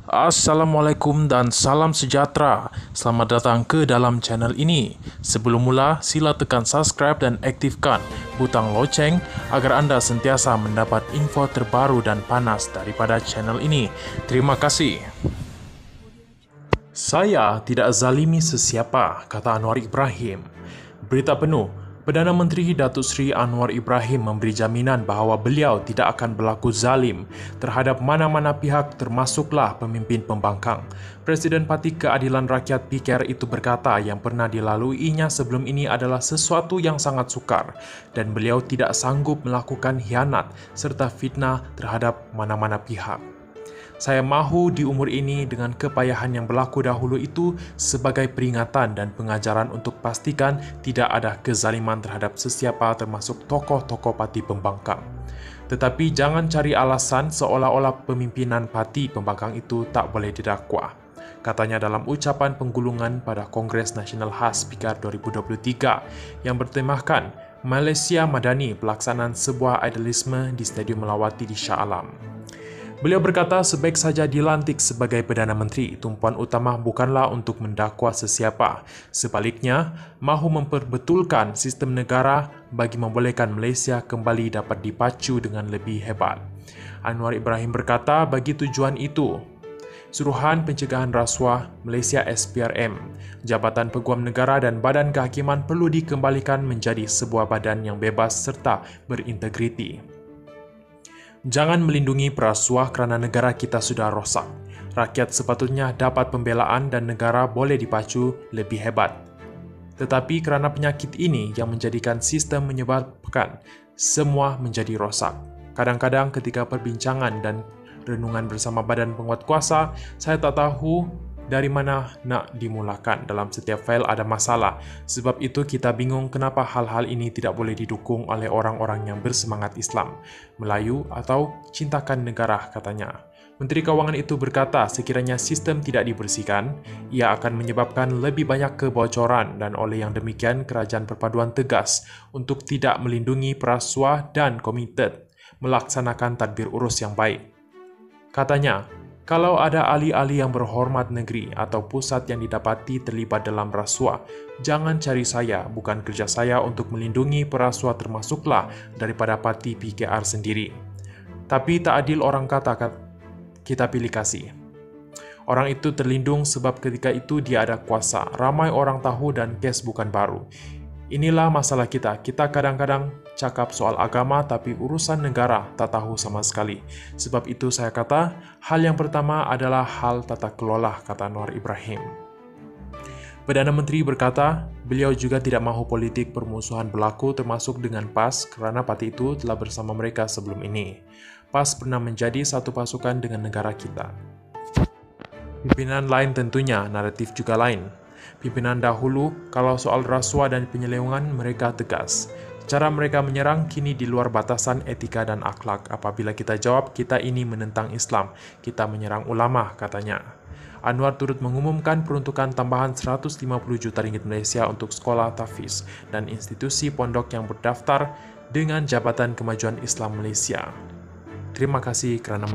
Assalamualaikum dan salam sejahtera. Selamat datang ke dalam channel ini. Sebelum mula, sila tekan subscribe dan aktifkan butang loceng agar anda sentiasa mendapat info terbaru dan panas daripada channel ini. Terima kasih. Saya tidak zalimi sesiapa, kata Anwar Ibrahim. Berita penuh. Perdana Menteri Datuk Seri Anwar Ibrahim memberi jaminan bahawa beliau tidak akan berlaku zalim terhadap mana-mana pihak termasuklah pemimpin pembangkang. Presiden Parti Keadilan Rakyat PKR itu berkata yang pernah dilaluinya sebelum ini adalah sesuatu yang sangat sukar dan beliau tidak sanggup melakukan khianat serta fitnah terhadap mana-mana pihak. Saya mahu di umur ini dengan kepayahan yang berlaku dahulu itu sebagai peringatan dan pengajaran untuk pastikan tidak ada kezaliman terhadap sesiapa termasuk tokoh-tokoh parti pembangkang. Tetapi jangan cari alasan seolah-olah pemimpinan parti pembangkang itu tak boleh didakwa. Katanya dalam ucapan penggulungan pada Kongres Nasional Khas PKR 2023 yang bertemakan Malaysia Madani pelaksanaan sebuah idealisme di Stadium Melawati di Shah Alam. Beliau berkata sebaik saja dilantik sebagai Perdana Menteri, tumpuan utama bukanlah untuk mendakwa sesiapa. Sebaliknya, mahu memperbetulkan sistem negara bagi membolehkan Malaysia kembali dapat dipacu dengan lebih hebat. Anwar Ibrahim berkata bagi tujuan itu, Suruhan Pencegahan Rasuah Malaysia SPRM, Jabatan Peguam Negara dan Badan Kehakiman perlu dikembalikan menjadi sebuah badan yang bebas serta berintegriti. Jangan melindungi perasuah kerana negara kita sudah rosak. Rakyat sepatutnya dapat pembelaan dan negara boleh dipacu lebih hebat. Tetapi kerana penyakit ini yang menjadikan sistem menyebabkan semua menjadi rosak. Kadang-kadang ketika perbincangan dan renungan bersama badan penguat kuasa, saya tak tahu dari mana nak dimulakan. Dalam setiap fail ada masalah. Sebab itu kita bingung kenapa hal-hal ini tidak boleh didukung oleh orang-orang yang bersemangat Islam, Melayu atau cintakan negara, katanya. Menteri Kewangan itu berkata sekiranya sistem tidak dibersihkan, ia akan menyebabkan lebih banyak kebocoran dan oleh yang demikian kerajaan perpaduan tegas untuk tidak melindungi perasuah dan komited melaksanakan tadbir urus yang baik. Katanya, kalau ada ahli-ahli yang berhormat negeri atau pusat yang didapati terlibat dalam rasuah, jangan cari saya, bukan kerja saya untuk melindungi perasuah termasuklah daripada parti PKR sendiri. Tapi tak adil orang kata kita pilih kasih. Orang itu terlindung sebab ketika itu dia ada kuasa. Ramai orang tahu dan kes bukan baru. Inilah masalah kita. Kita kadang-kadang cakap soal agama tapi urusan negara tak tahu sama sekali. Sebab itu saya kata, hal yang pertama adalah hal tata kelola, kata Anwar Ibrahim. Perdana Menteri berkata, beliau juga tidak mahu politik permusuhan berlaku termasuk dengan PAS kerana parti itu telah bersama mereka sebelum ini. PAS pernah menjadi satu pasukan dengan negara kita. Pimpinan lain tentunya, naratif juga lain. Pimpinan dahulu, kalau soal rasuah dan penyelewengan, mereka tegas. Cara mereka menyerang kini di luar batasan etika dan akhlak. Apabila kita jawab, kita ini menentang Islam. Kita menyerang ulama, katanya. Anwar turut mengumumkan peruntukan tambahan 150 juta ringgit Malaysia untuk sekolah tahfiz dan institusi pondok yang berdaftar dengan Jabatan Kemajuan Islam Malaysia. Terima kasih kerana